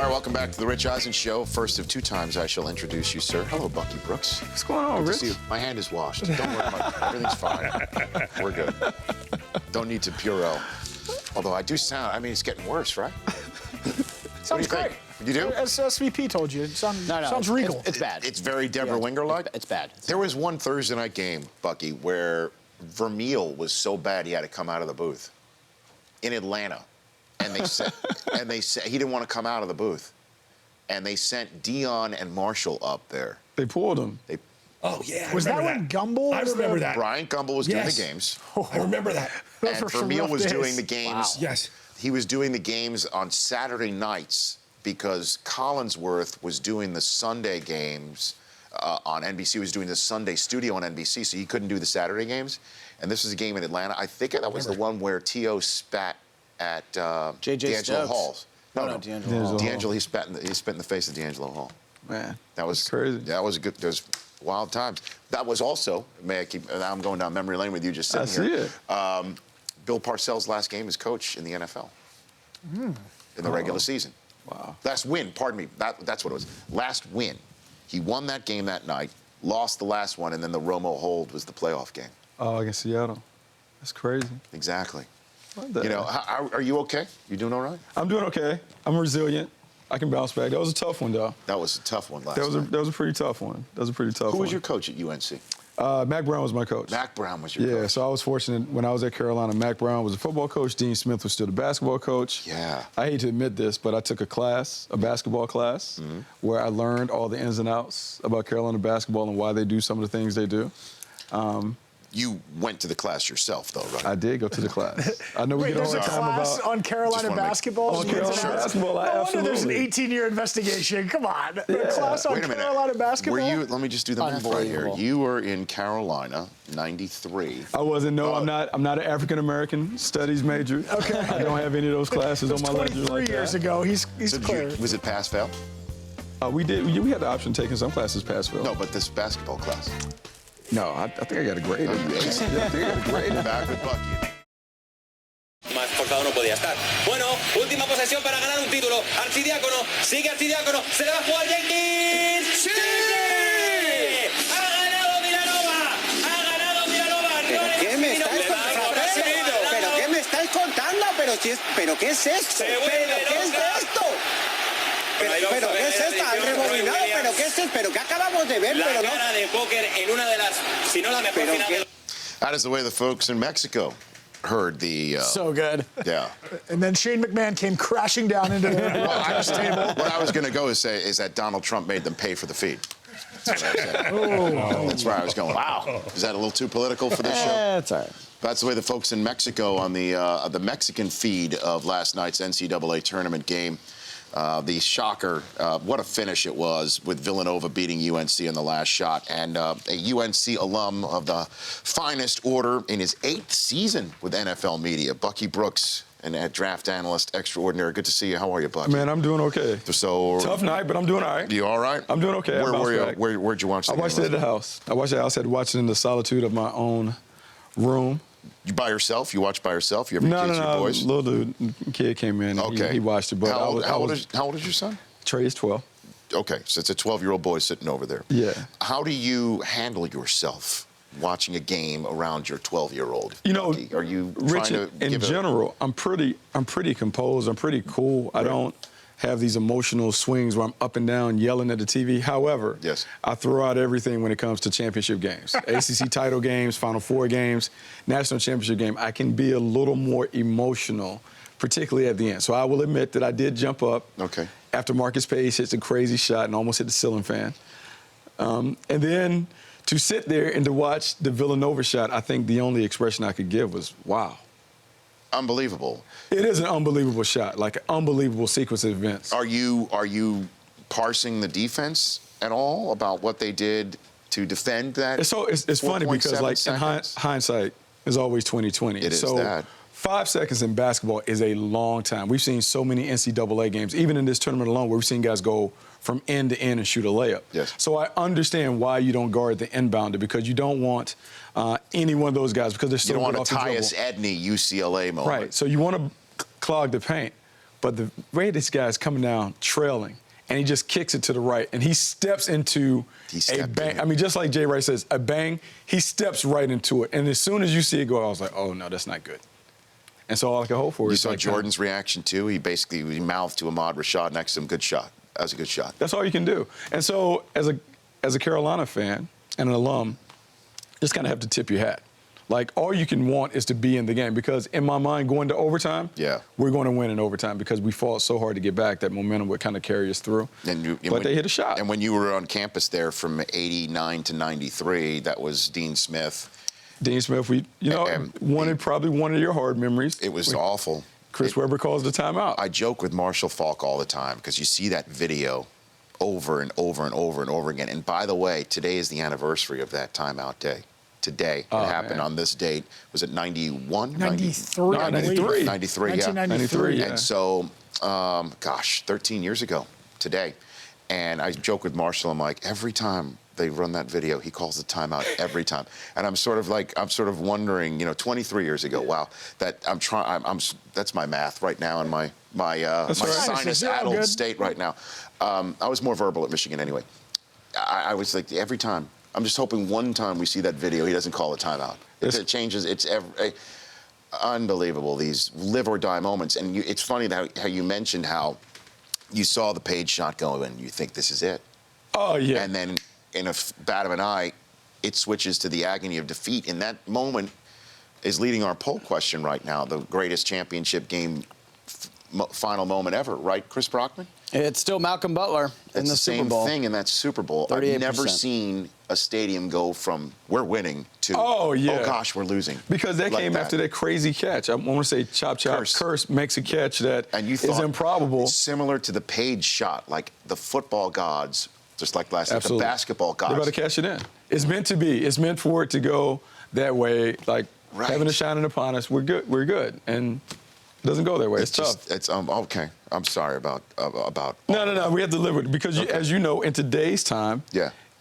right, welcome back to the Rich Eisen Show. First of two times I shall introduce you, sir. Hello, Bucky Brooks. What's going on, Rich? My hand is washed. Don't worry about it. Everything's fine. We're good. Don't need to Purell. Although I do sound, I mean, it's getting worse, right? Sounds great. You do? As SVP told you, it sounds regal. It's bad. It's very Deborah Winger-like? It's bad. There was one Thursday night game, Bucky, where Vermeil was so bad he had to come out of the booth in Atlanta. And they said he didn't want to come out of the booth. And they sent Dion and Marshall up there. They pulled him. Oh, yeah. Was that when Gumbel? I remember that. Brian Gumbel was doing the games. I remember that. And Vermeil was doing the games. Wow. Yes. He was doing the games on Saturday nights because Collinsworth was doing the Sunday games on NBC. He was doing the Sunday studio on NBC, so he couldn't do the Saturday games. And this was a game in Atlanta. I think that was the one where T.O. spat at D'Angelo Hall. No, D'Angelo. He spit in the face of D'Angelo Hall. Man, that was crazy. That was a good. There's wild times. That was also. May I keep? Now I'm going down memory lane with you just sitting here. I see it. Bill Parcells' last game as coach in the NFL. In the regular season. Wow. Last win. Pardon me. That's what it was. Last win. He won that game that night. Lost the last one, and then the Romo hold was the playoff game. Oh, against Seattle. That's crazy. Exactly. You know, are you okay? You doing all right? I'm doing okay. I'm resilient. I can bounce back. That was a tough one, though. That was a tough one last night. That was a pretty tough one. Who was your coach at UNC? Mac Brown was my coach. Mac Brown was your coach. Yeah, so I was fortunate when I was at Carolina. Mac Brown was a football coach. Dean Smith was still the basketball coach. Yeah. I hate to admit this, but I took a basketball class, where I learned all the ins and outs about Carolina basketball and why they do some of the things they do. You went to the class yourself, though, right? I did go to the class. I know we get all the time about... there's a class on Carolina basketball? On Carolina basketball, no wonder there's an 18-year investigation. Come on. Yeah. A class on Carolina basketball? Let me just do the math right here. You were in Carolina, 93. I wasn't. No, I'm not an African-American studies major. Okay. I don't have any of those classes on my ledger like that. 23 years ago. He's clear. Was it pass-fail? We had the option of taking some classes pass-fail. No, but this basketball class. No, I think I got a grade. I think I got a grade. Back with Bucky. Más forzado no podía estar. Bueno, última posesión para ganar un título. Arcidiácono, sigue Arcidiácono, se le va a jugar Jenkins. ¡Sí! ¡Ha ganado Vilanova! ¡Ha ganado Vilanova! ¿Pero qué me estáis contando? ¿Pero qué es esto? ¿Pero qué es esto? ¿Pero qué es esto? ¿Han rebobinado? ¿Pero qué es esto? ¿Pero qué acabamos de ver? La cara de póker en una de las, si no la mejor final. That is the way the folks in Mexico heard the... so good. Yeah. And then Shane McMahon came crashing down into the table. What I was going to go is say is that Donald Trump made them pay for the feed. That's what I was saying. That's where I was going. Wow. Is that a little too political for this show? That's all right. That's the way the folks in Mexico on the Mexican feed of last night's NCAA tournament game. The shocker, what a finish it was with Villanova beating UNC in the last shot. And a UNC alum of the finest order in his 8th season with NFL media, Bucky Brooks, and draft analyst extraordinary. Good to see you. How are you, Bucky? Man, I'm doing okay. So tough night, but I'm doing all right. You all right? I'm doing okay. Where'd you watch the game? I watched it at the house. I watched it. I had to watch it in the solitude of my own room. You by yourself? You watch by yourself? You have your kids, your boys? Little dude, kid came in. Okay. He watched it. But how old is your son? Trey is 12. Okay, so it's a 12-year-old boy sitting over there. Yeah. How do you handle yourself watching a game around your 12-year-old? You know, are you Rich, trying to in general, I'm pretty composed. I'm pretty cool. Right. I don't have these emotional swings where I'm up and down yelling at the TV. However, yes, I throw out everything when it comes to championship games, ACC title games, Final Four games, national championship game. I can be a little more emotional, particularly at the end. So I will admit that I did jump up after Marcus Pace hits a crazy shot and almost hit the ceiling fan. And then to sit there and to watch the Villanova shot, I think the only expression I could give was, wow. Unbelievable. It is an unbelievable shot, like an unbelievable sequence of events. Are you parsing the defense at all about what they did to defend that? It's funny because, like, in hindsight is always 20/20. It is that. 5 seconds in basketball is a long time. We've seen so many NCAA games, even in this tournament alone, where we've seen guys go from end to end and shoot a layup. Yes. So I understand why you don't guard the inbounder, because you don't want any one of those guys, because they're so good off the dribble. You don't want a Tyus Edney UCLA moment. Right. So you want to clog the paint. But the way this guy's coming down trailing, and he just kicks it to the right, and he steps into a bang. I mean, just like Jay Wright says, a bang, he steps right into it. And as soon as you see it go, I was like, oh, no, that's not good. And so all I could hope for is... You saw Jordan's reaction, too? He mouthed to Ahmad Rashad next to him, good shot. That was a good shot. That's all you can do. And so as a Carolina fan and an alum, just kind of have to tip your hat. Like, all you can want is to be in the game because, in my mind, going to overtime, we're going to win in overtime because we fought so hard to get back. That momentum would kind of carry us through. But they hit a shot. And when you were on campus there from 89 to 93, that was Dean Smith. Dean Smith, probably one of your hard memories. It was awful. Chris Webber calls the timeout. I joke with Marshall Faulk all the time because you see that video over and over and over and over again. And by the way, today is the anniversary of that timeout day. Today. It happened on this date. Was it 91? 93. 93. 93, yeah. 93, yeah. And so, 13 years ago today. And I joke with Marshall, I'm like, every time they run that video, he calls the timeout every time. And I'm sort of wondering, 23 years ago, wow, that's my math right now in my sinus-addled state right now. I was more verbal at Michigan anyway. I was like, every time, I'm just hoping one time we see that video, he doesn't call a timeout. It changes. It's unbelievable, these live or die moments. And it's funny how you mentioned how you saw the Page shot go and you think this is it. Oh, yeah. And then in a bat of an eye, it switches to the agony of defeat. And that moment is leading our poll question right now, the greatest championship game final moment ever, right, Chris Brockman? It's still Malcolm Butler in the Super Bowl. It's the same thing in that Super Bowl. 38%. I've never seen a stadium go from we're winning to oh gosh, we're losing. Because that came after that crazy catch. I want to say chop, Curse makes a catch that is improbable. Similar to the Page shot, like the football gods, just like last night, the basketball gods. They're about to cash it in. It's meant to be. It's meant for it to go that way, like having it shining upon us. We're good. We're good. And it doesn't go that way. It's tough. It's okay. I'm sorry about. No. We have to live with it because, as you know, in today's time,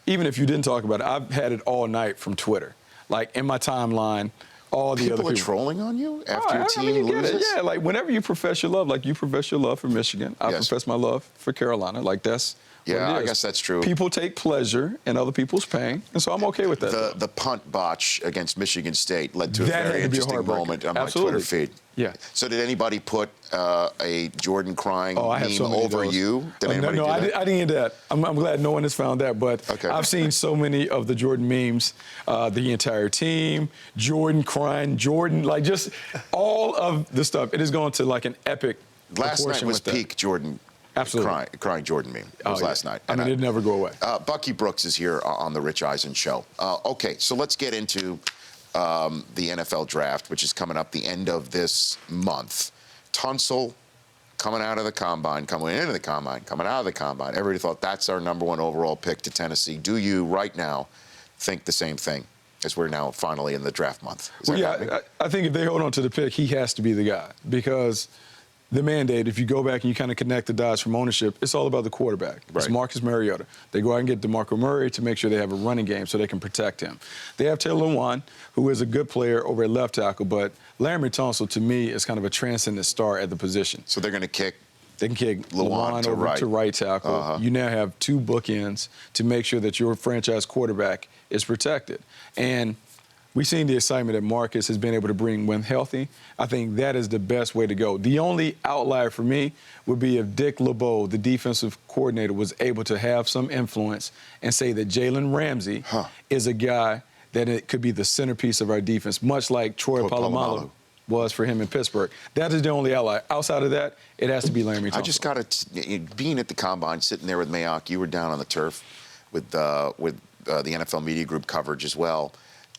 even if you didn't talk about it, I've had it all night from Twitter, like in my timeline. All the other people are trolling on you after your team loses. Yeah, like whenever you profess your love, like you profess your love for Michigan, I profess my love for Carolina. Like that's. Yeah, I guess that's true. People take pleasure in other people's pain, and so I'm okay with that. The punt botch against Michigan State led to a very interesting moment on my Twitter feed. Yeah. So did anybody put a Jordan crying meme over you? No, I didn't get that. I'm glad no one has found that, but I've seen so many of the Jordan memes, the entire team, Jordan crying, Jordan, like just all of the stuff. It has gone to like an epic Last night was peak Jordan. Absolutely. Crying Jordan meme. It was last night. I mean, it'd never go away. Bucky Brooks is here on the Rich Eisen Show. Okay, so let's get into the NFL draft, which is coming up the end of this month. Tunsil coming out of the combine, coming into the combine, coming out of the combine. Everybody thought that's our #1 overall pick to Tennessee. Do you right now think the same thing as we're now finally in the draft month? I think if they hold on to the pick, he has to be the guy because the mandate, if you go back and you kind of connect the dots from ownership, it's all about the quarterback. It's Marcus Mariota. They go out and get DeMarco Murray to make sure they have a running game so they can protect him. They have Taylor Lewan, who is a good player over at left tackle, but Laremy Tunsil, to me, is kind of a transcendent star at the position. So they're going to kick. They can kick Lewan over to right tackle. You now have two bookends to make sure that your franchise quarterback is protected. And we've seen the excitement that Marcus has been able to bring when healthy. I think that is the best way to go. The only outlier for me would be if Dick LeBeau, the defensive coordinator, was able to have some influence and say that Jalen Ramsey is a guy that it could be the centerpiece of our defense, much like Troy Polamalu was for him in Pittsburgh. That is the only outlier. Outside of that, it has to be Laremy Tunsil. I just got to, being at the combine, sitting there with Mayock, you were down on the turf with the NFL media group coverage as well.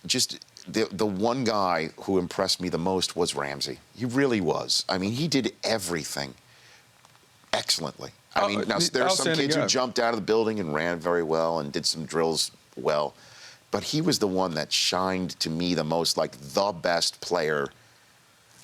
Just the one guy who impressed me the most was Ramsey. He really was. I mean, he did everything excellently. I mean, now there are some kids who jumped out of the building and ran very well and did some drills well, but he was the one that shined to me the most, like the best player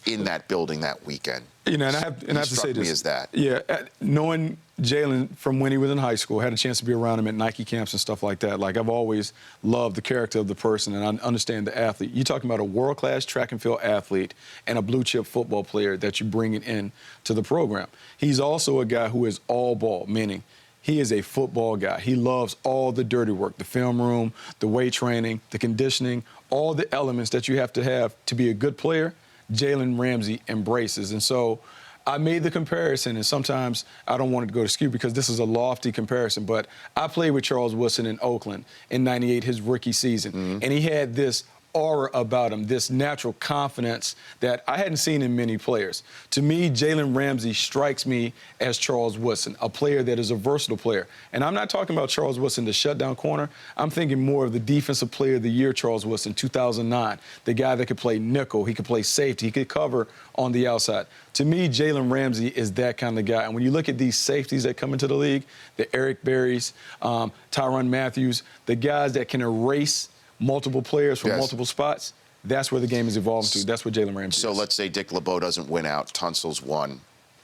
in that building that weekend. You know, and I have to say this. As that. Yeah, knowing Jalen from when he was in high school, had a chance to be around him at Nike camps and stuff like that. Like, I've always loved the character of the person, and I understand the athlete. You're talking about a world-class track and field athlete and a blue-chip football player that you're bringing in to the program. He's also a guy who is all ball, meaning he is a football guy. He loves all the dirty work, the film room, the weight training, the conditioning, all the elements that you have to be a good player. Jalen Ramsey embraces. And so I made the comparison, and sometimes I don't want it to go to skew because this is a lofty comparison, but I played with Charles Woodson in Oakland in '98, his rookie season, and he had this aura about him, this natural confidence that I hadn't seen in many players. To me, Jalen Ramsey strikes me as Charles Woodson, a player that is a versatile player. And I'm not talking about Charles Woodson, the shutdown corner. I'm thinking more of the defensive player of the year, Charles Woodson, 2009, the guy that could play nickel, he could play safety, he could cover on the outside. To me, Jalen Ramsey is that kind of guy. And when you look at these safeties that come into the league, the Eric Berrys, Tyrann Mathieu, the guys that can erase multiple players from multiple spots, that's where the game is evolving to. That's what Jalen Ramsey is. So let's say Dick LeBeau doesn't win out, Tunsil's won.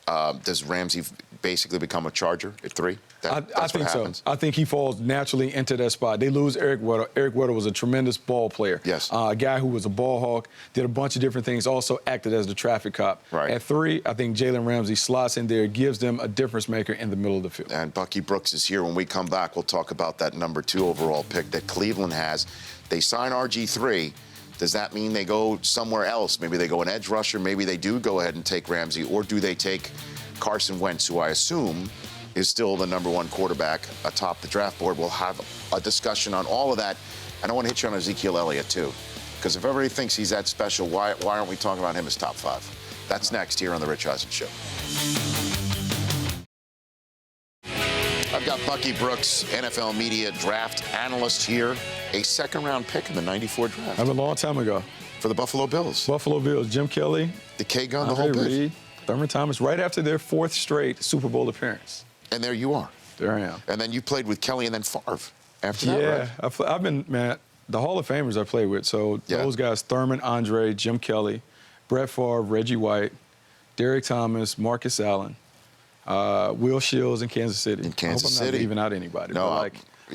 Does Ramsey basically become a Charger at 3? I think so. I think he falls naturally into that spot. They lose Eric Weddle. Eric Weddle was a tremendous ball player. Yes. A guy who was a ball hawk, did a bunch of different things, also acted as the traffic cop. Right. At 3, I think Jalen Ramsey slots in there, gives them a difference maker in the middle of the field. And Bucky Brooks is here. When we come back, we'll talk about that number 2 overall pick that Cleveland has. They sign RG3. Does that mean they go somewhere else? Maybe they go an edge rusher. Maybe they do go ahead and take Ramsey. Or do they take Carson Wentz, who I assume is still the number 1 quarterback atop the draft board? We'll have a discussion on all of that. And I want to hit you on Ezekiel Elliott, too. Because if everybody thinks he's that special, why aren't we talking about him as top 5? That's next here on The Rich Eisen Show. I've got Bucky Brooks, NFL media draft analyst here. A second-round pick in the '94 draft. That was a long time ago. For the Buffalo Bills. Buffalo Bills, Jim Kelly, the K-Gun, the whole bit. Reed, Thurman Thomas, right after their 4th straight Super Bowl appearance. And there you are. There I am. And then you played with Kelly and then Favre after that, right? I've been, man, the Hall of Famers I played with. So those guys, Thurman, Andre, Jim Kelly, Brett Favre, Reggie White, Derek Thomas, Marcus Allen, Will Shields in Kansas City. In Kansas I hope I'm not leaving out anybody. No, but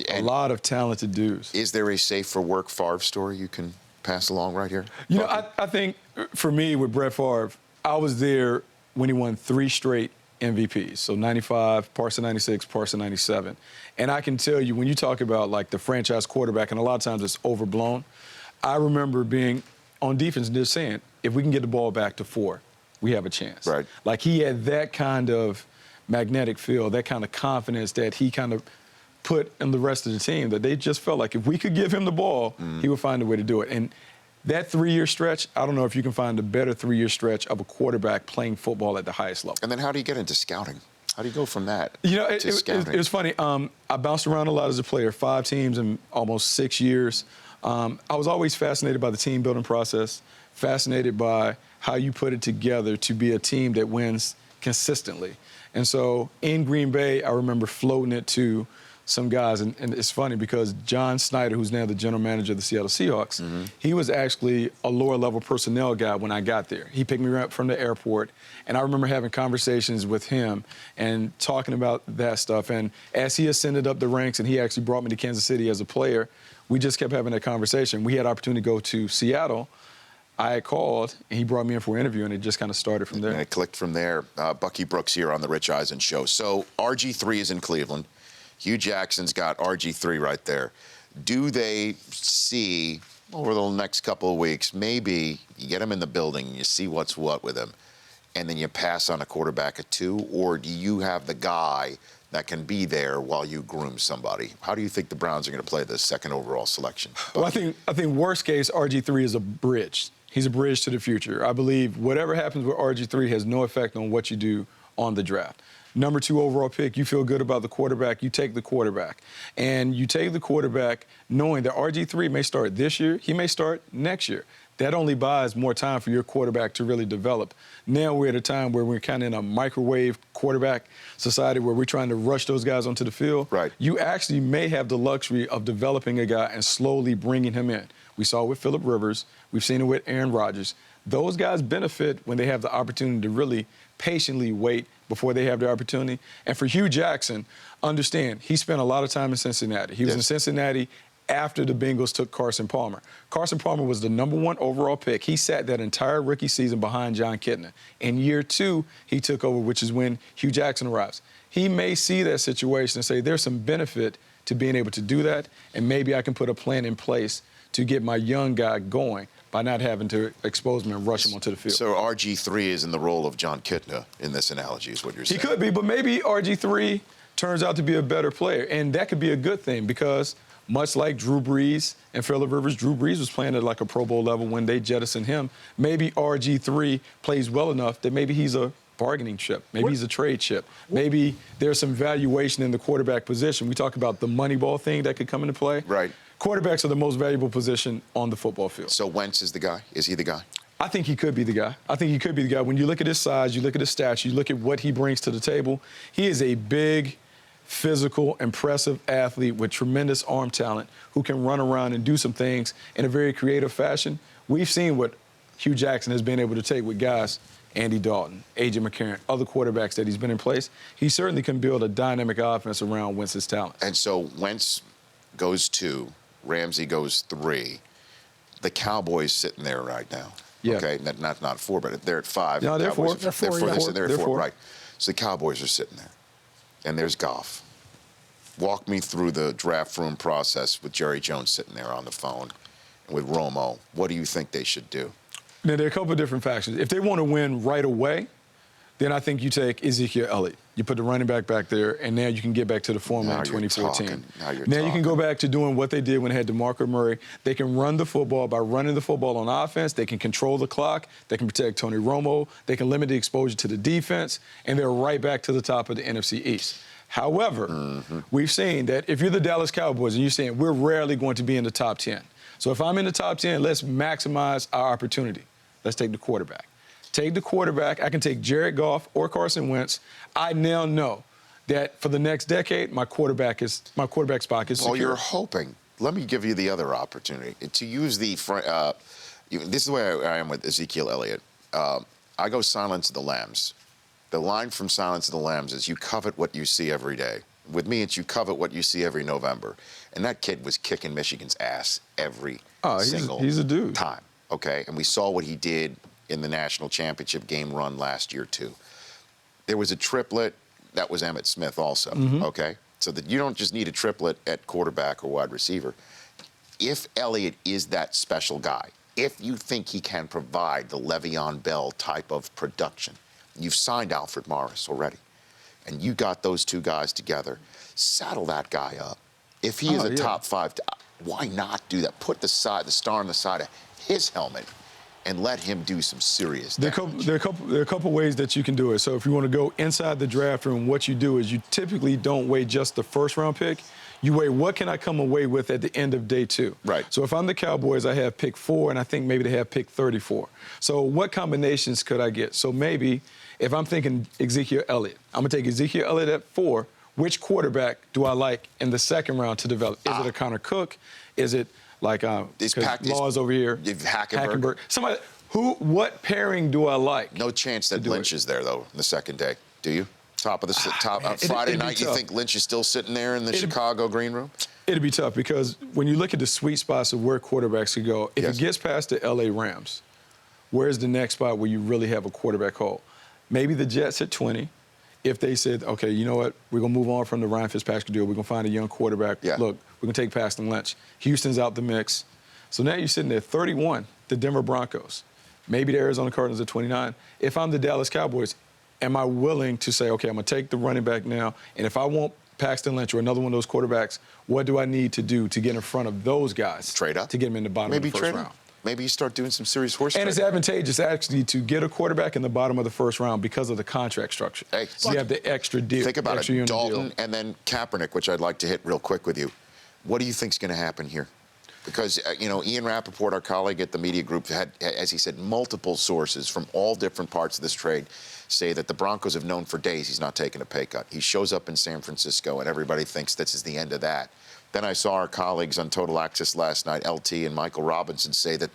a lot of talented dudes. Is there a safe for work Favre story you can pass along right here? You know, I think for me with Brett Favre, I was there when he won 3 straight MVPs. So 95, parts of 96, parts of 97. And I can tell you, when you talk about like the franchise quarterback, and a lot of times it's overblown, I remember being on defense and just saying, if we can get the ball back to 4, we have a chance. Right. Like he had that kind of magnetic field, that kind of confidence that he kind of put in the rest of the team, that they just felt like if we could give him the ball, he would find a way to do it. And that 3-year stretch, I don't know if you can find a better 3-year stretch of a quarterback playing football at the highest level. And then how do you get into scouting? How do you go from that to scouting? It was funny. I bounced around a lot as a player, 5 teams in almost 6 years. I was always fascinated by the team building process, fascinated by how you put it together to be a team that wins consistently. And so in Green Bay, I remember floating it to some guys, and it's funny because John Snyder, who's now the general manager of the Seattle Seahawks, he was actually a lower-level personnel guy when I got there. He picked me up from the airport, and I remember having conversations with him and talking about that stuff. And as he ascended up the ranks and he actually brought me to Kansas City as a player, we just kept having that conversation. We had opportunity to go to Seattle. I had called, and he brought me in for an interview, and it just kind of started from there. And it clicked from there. Bucky Brooks here on The Rich Eisen Show. So RG3 is in Cleveland. Hugh Jackson's got RG3 right there. Do they see over the next couple of weeks, maybe you get him in the building, you see what's what with him, and then you pass on a quarterback at 2, or do you have the guy that can be there while you groom somebody? How do you think the Browns are going to play the 2nd overall selection? Well, I think worst case, RG3 is a bridge. He's a bridge to the future. I believe whatever happens with RG3 has no effect on what you do on the draft. Number 2 overall pick, you feel good about the quarterback, you take the quarterback. And you take the quarterback knowing that RG3 may start this year, he may start next year. That only buys more time for your quarterback to really develop. Now we're at a time where we're kind of in a microwave quarterback society where we're trying to rush those guys onto the field. Right. You actually may have the luxury of developing a guy and slowly bringing him in. We saw it with Phillip Rivers. We've seen it with Aaron Rodgers. Those guys benefit when they have the opportunity to really patiently wait before they have the opportunity. And for Hugh Jackson, understand, he spent a lot of time in Cincinnati. He was in Cincinnati after the Bengals took Carson Palmer. Carson Palmer was the #1 overall pick. He sat that entire rookie season behind John Kitna. In year 2, he took over, which is when Hugh Jackson arrives. He may see that situation and say, there's some benefit to being able to do that, and maybe I can put a plan in place to get my young guy going by not having to expose him and rush him onto the field. So RG3 is in the role of John Kitna in this analogy, is what you're saying. He could be, but maybe RG3 turns out to be a better player, and that could be a good thing because much like Drew Brees and Phillip Rivers, Drew Brees was playing at like a Pro Bowl level when they jettisoned him. Maybe RG3 plays well enough that maybe he's a bargaining chip. Maybe he's a trade chip. Maybe there's some valuation in the quarterback position. We talk about the Moneyball thing that could come into play. Right. Quarterbacks are the most valuable position on the football field. So Wentz is the guy? Is he the guy? I think he could be the guy. I think he could be the guy. When you look at his size, you look at his stats, you look at what he brings to the table, he is a big, physical, impressive athlete with tremendous arm talent who can run around and do some things in a very creative fashion. We've seen what Hugh Jackson has been able to take with guys, Andy Dalton, A.J. McCarron, other quarterbacks that he's been in place. He certainly can build a dynamic offense around Wentz's talent. And so Wentz goes 2, Ramsey goes 3. The Cowboys sitting there right now. Yeah. Okay, not 4, but they're at 5. No, they're 4. They're 4, yeah. They're at 4, right. So the Cowboys are sitting there. And there's Goff. Walk me through the draft room process with Jerry Jones sitting there on the phone and with Romo. What do you think they should do? Now, there are a couple of different factions. If they want to win right away, then I think you take Ezekiel Elliott. You put the running back there, and now you can get back to the formula in 2014. Now you can go back to doing what they did when they had DeMarco Murray. They can run the football. By running the football on offense, they can control the clock. They can protect Tony Romo. They can limit the exposure to the defense, and they're right back to the top of the NFC East. However, we've seen that if you're the Dallas Cowboys and you're saying we're rarely going to be in the top 10. So if I'm in the top 10, let's maximize our opportunity. Let's take the quarterback. Take the quarterback. I can take Jared Goff or Carson Wentz. I now know that for the next decade, my quarterback spot is secure. Well, you're hoping. Let me give you the other opportunity. To use the this is the way I am with Ezekiel Elliott. I go Silence of the Lambs. The line from Silence of the Lambs is you covet what you see every day. With me, it's you covet what you see every November. And that kid was kicking Michigan's ass every single he's a dude. time. Okay, and we saw what he did in the national championship game run last year, too. There was a triplet. That was Emmitt Smith also, okay? So that you don't just need a triplet at quarterback or wide receiver. If Elliott is that special guy, if you think he can provide the Le'Veon Bell type of production, you've signed Alfred Morris already, and you got those 2 guys together, saddle that guy up. If he is a top 5, why not do that? Put the star on the side of his helmet and let him do some serious damage. There are a couple ways that you can do it. So if you want to go inside the draft room, what you do is you typically don't weigh just the first-round pick. You weigh what can I come away with at the end of day 2. Right. So if I'm the Cowboys, I have pick 4, and I think maybe they have pick 34. So what combinations could I get? So maybe if I'm thinking Ezekiel Elliott, I'm going to take Ezekiel Elliott at 4. Which quarterback do I like in the second round to develop? Is it a Connor Cook? Is it like Law's over here? Hackenberg. Somebody what pairing do I like? No chance that Lynch is there, though, the second day. Do you? Top of the Friday night, you think Lynch is still sitting there in the Chicago green room? It'd be tough because when you look at the sweet spots of where quarterbacks could go, if it gets past the L.A. Rams, where's the next spot where you really have a quarterback hole? Maybe the Jets at 20. If they said, okay, you know what, we're going to move on from the Ryan Fitzpatrick deal. We're going to find a young quarterback. Yeah. Look, we're going to take Paxton Lynch. Houston's out the mix. So now you're sitting there 31, the Denver Broncos. Maybe the Arizona Cardinals at 29. If I'm the Dallas Cowboys, am I willing to say, okay, I'm going to take the running back now, and if I want Paxton Lynch or another one of those quarterbacks, what do I need to do to get in front of those guys? Trade up. To get them in the bottom of the first round. Maybe you start doing some serious horse trading. And it's advantageous, actually, to get a quarterback in the bottom of the first round because of the contract structure. Hey, so you have the extra deal. Think about it, Dalton and then Kaepernick, which I'd like to hit real quick with you. What do you think's going to happen here? Because, Ian Rappaport, our colleague at the media group, had, as he said, multiple sources from all different parts of this trade say that the Broncos have known for days he's not taking a pay cut. He shows up in San Francisco, and everybody thinks this is the end of that. Then I saw our colleagues on Total Access last night, LT and Michael Robinson, say that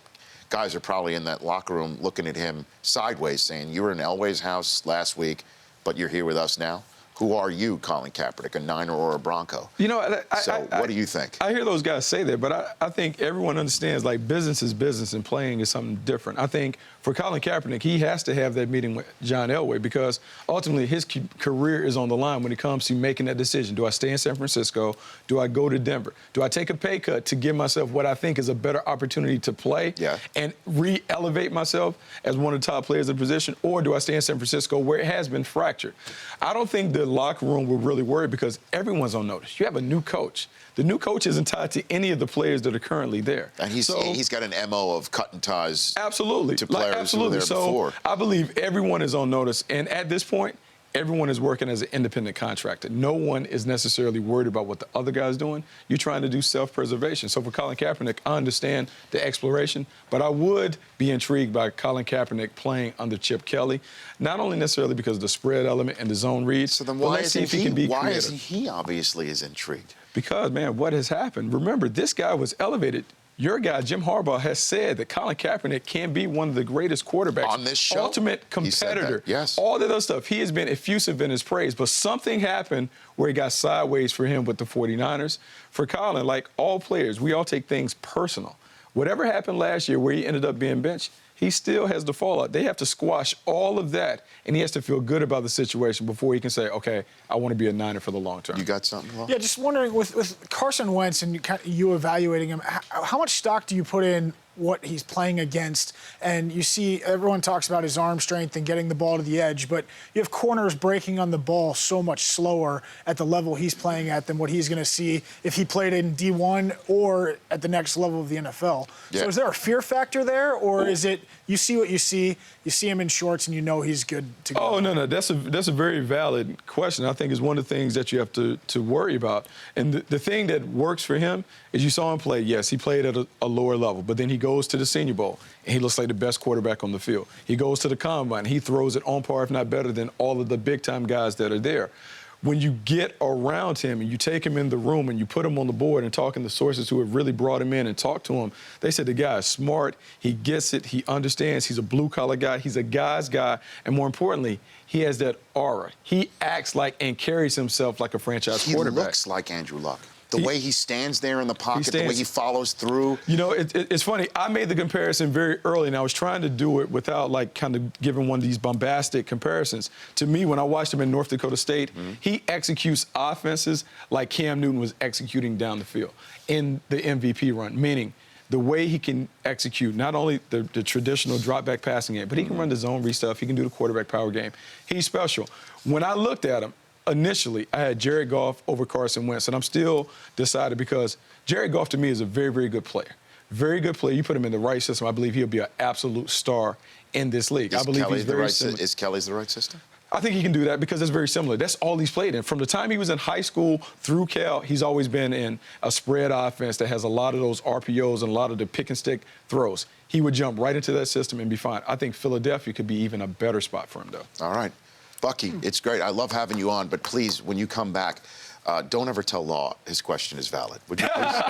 guys are probably in that locker room looking at him sideways saying, you were in Elway's house last week, but you're here with us now? Who are you, Colin Kaepernick, a Niner or a Bronco? You know, what do you think? I hear those guys say that, but I think everyone understands, like, business is business and playing is something different. I think for Colin Kaepernick, he has to have that meeting with John Elway because ultimately his career is on the line when it comes to making that decision. Do I stay in San Francisco? Do I go to Denver? Do I take a pay cut to give myself what I think is a better opportunity to play and re-elevate myself as one of the top players in the position? Or do I stay in San Francisco where it has been fractured? I don't think the locker room will really worry because everyone's on notice. You have a new coach. The new coach isn't tied to any of the players that are currently there. And he's got an MO of cutting ties to players who were there before. I believe everyone is on notice. And at this point, everyone is working as an independent contractor. No one is necessarily worried about what the other guy's doing. You're trying to do self-preservation. So for Colin Kaepernick, I understand the exploration, but I would be intrigued by Colin Kaepernick playing under Chip Kelly, not only necessarily because of the spread element and the zone reads. So then why isn't he obviously is intrigued? Because, man, what has happened? Remember, this guy was elevated. Your guy, Jim Harbaugh, has said that Colin Kaepernick can be one of the greatest quarterbacks. On this show? Ultimate competitor. Yes. All that other stuff. He has been effusive in his praise, but something happened where it got sideways for him with the 49ers. For Colin, like all players, we all take things personal. Whatever happened last year where he ended up being benched, he still has the fallout. They have to squash all of that, and he has to feel good about the situation before he can say, okay, I want to be a Niner for the long term. You got something, Will? Yeah, just wondering, with Carson Wentz and you evaluating him, how much stock do you put in what he's playing against? And you see everyone talks about his arm strength and getting the ball to the edge, but you have corners breaking on the ball so much slower at the level he's playing at than what he's going to see if he played in D1 or at the next level of the NFL. Yeah. So is there a fear factor there, or is it you see what you see him in shorts and you know he's good to go? Oh, no, that's a very valid question. I think it's one of the things that you have to worry about. And the thing that works for him is you saw him play. Yes, he played at a lower level, but then he goes to the Senior Bowl, and he looks like the best quarterback on the field. He goes to the Combine. He throws it on par, if not better, than all of the big-time guys that are there. When you get around him and you take him in the room and you put him on the board and talking to sources who have really brought him in and talked to him, they said the guy is smart, he gets it, he understands, he's a blue-collar guy, he's a guy's guy, and more importantly, he has that aura. He acts like and carries himself like a franchise quarterback. He looks like Andrew Luck. The way he stands there in the pocket, the way he follows through. You know, it's funny. I made the comparison very early, and I was trying to do it without, like, kind of giving one of these bombastic comparisons. To me, when I watched him in North Dakota State, he executes offenses like Cam Newton was executing down the field in the MVP run, meaning the way he can execute not only the traditional drop-back passing game, but he can run the zone read stuff. He can do the quarterback power game. He's special. When I looked at him, initially, I had Jared Goff over Carson Wentz, and I'm still decided because Jared Goff, to me, is a very, very good player. Very good player. You put him in the right system, I believe he'll be an absolute star in this league. I believe he's very similar. Is Kelly's the right system? I think he can do that because it's very similar. That's all he's played in. From the time he was in high school through Cal, he's always been in a spread offense that has a lot of those RPOs and a lot of the pick-and-stick throws. He would jump right into that system and be fine. I think Philadelphia could be even a better spot for him, though. All right. Bucky, it's great. I love having you on, but please, when you come back, don't ever tell Law his question is valid. Would you please?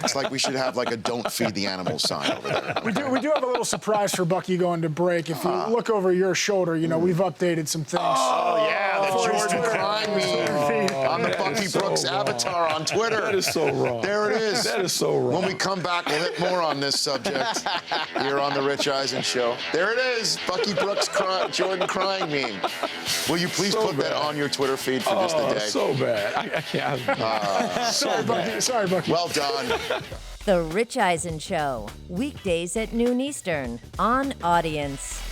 It's like we should have like a "Don't feed the animals" sign over there. We do have a little surprise for Bucky going to break. If you look over your shoulder, you know, we've updated some things. Oh, yeah, the Jordan crying meme on the Bucky Brooks avatar on Twitter. That is so wrong. There it is. That is so wrong. When we come back, we'll hit more on this subject here on the Rich Eisen Show. There it is, Bucky Brooks Jordan crying meme. Will you please put that on your Twitter feed for just a day? So bad. I can't. Sorry, Bucky. Well done. The Rich Eisen Show, weekdays at noon Eastern on Audience.